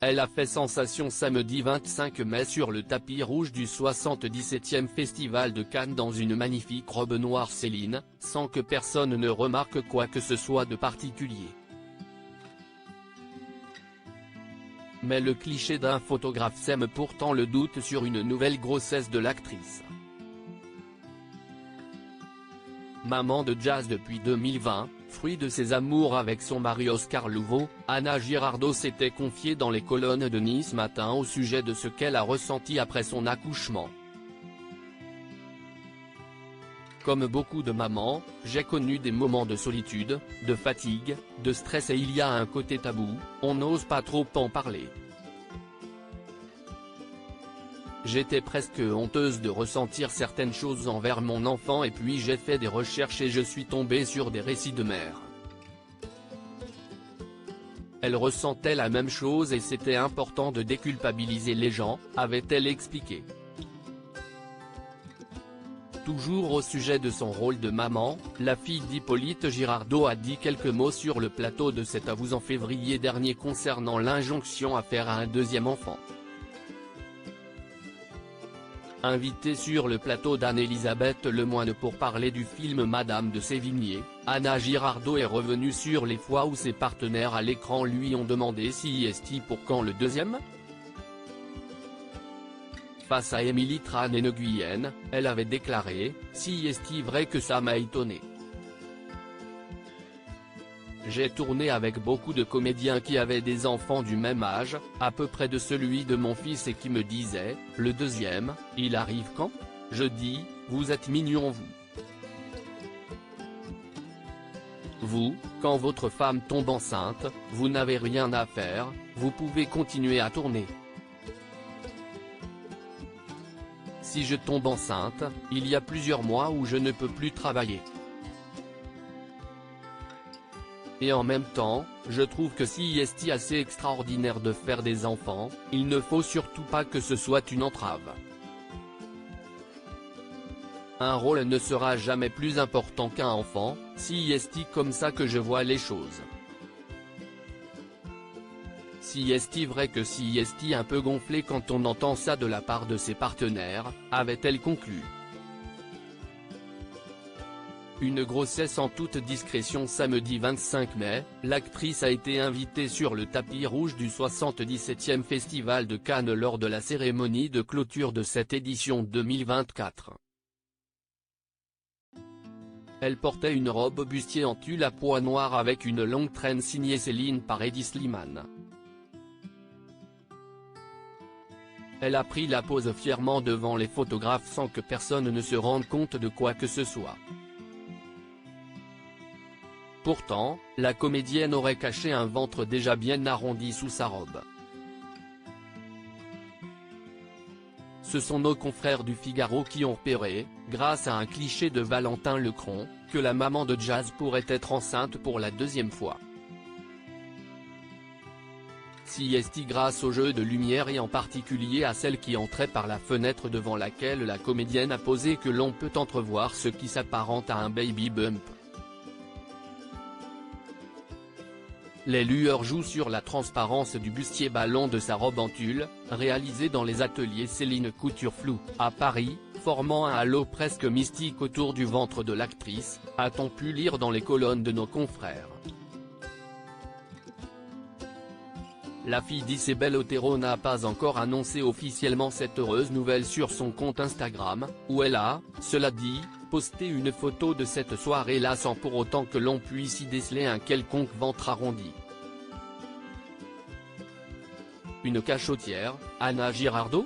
Elle a fait sensation samedi 25 mai sur le tapis rouge du 77e Festival de Cannes dans une magnifique robe noire Céline, sans que personne ne remarque quoi que ce soit de particulier. Mais le cliché d'un photographe sème pourtant le doute sur une nouvelle grossesse de l'actrice. Maman de jazz depuis 2020, fruit de ses amours avec son mari Oscar Louveau, Anna Girardot s'était confiée dans les colonnes de Nice Matin au sujet de ce qu'elle a ressenti après son accouchement. Comme beaucoup de mamans, j'ai connu des moments de solitude, de fatigue, de stress et il y a un côté tabou, on n'ose pas trop en parler. J'étais presque honteuse de ressentir certaines choses envers mon enfant et puis j'ai fait des recherches et je suis tombée sur des récits de mères. Elle ressentait la même chose et c'était important de déculpabiliser les gens, avait-elle expliqué. Toujours au sujet de son rôle de maman, la fille d'Hippolyte Girardot a dit quelques mots sur le plateau de C'est à vous en février dernier concernant l'injonction à faire un deuxième enfant. Invitée sur le plateau d'Anne-Elisabeth Lemoine pour parler du film Madame de Sévigné, Anna Girardot est revenue sur les fois où ses partenaires à l'écran lui ont demandé si est-il pour quand le deuxième. Face à Émilie Tran et Nguyen, elle avait déclaré « Si est-il vrai que ça m'a étonné. J'ai tourné avec beaucoup de comédiens qui avaient des enfants du même âge, à peu près de celui de mon fils et qui me disaient, le deuxième, il arrive quand? Je dis, vous êtes mignons vous. Vous, quand votre femme tombe enceinte, vous n'avez rien à faire, vous pouvez continuer à tourner. Si je tombe enceinte, il y a plusieurs mois où je ne peux plus travailler. Et en même temps, je trouve que si est assez extraordinaire de faire des enfants, il ne faut surtout pas que ce soit une entrave. Un rôle ne sera jamais plus important qu'un enfant, si est comme ça que je vois les choses. Si est vrai que si est un peu gonflé quand on entend ça de la part de ses partenaires, avait-elle conclu. Une grossesse en toute discrétion samedi 25 mai, l'actrice a été invitée sur le tapis rouge du 77e Festival de Cannes lors de la cérémonie de clôture de cette édition 2024. Elle portait une robe bustier en tulle à pois noir avec une longue traîne signée Céline par Hedi Slimane. Elle a pris la pose fièrement devant les photographes sans que personne ne se rende compte de quoi que ce soit. Pourtant, la comédienne aurait caché un ventre déjà bien arrondi sous sa robe. Ce sont nos confrères du Figaro qui ont repéré, grâce à un cliché de Valentin Lecron, que la maman de jazz pourrait être enceinte pour la deuxième fois. Si est grâce au jeu de lumière et en particulier à celle qui entrait par la fenêtre devant laquelle la comédienne a posé que l'on peut entrevoir ce qui s'apparente à un baby bump. Les lueurs jouent sur la transparence du bustier ballon de sa robe en tulle, réalisée dans les ateliers Céline Couture Flou, à Paris, formant un halo presque mystique autour du ventre de l'actrice, a-t-on pu lire dans les colonnes de nos confrères. La fille d'Isabelle Otero n'a pas encore annoncé officiellement cette heureuse nouvelle sur son compte Instagram, où elle a, cela dit, posté une photo de cette soirée-là sans pour autant que l'on puisse y déceler un quelconque ventre arrondi. Une cachotière, Anna Girardot ?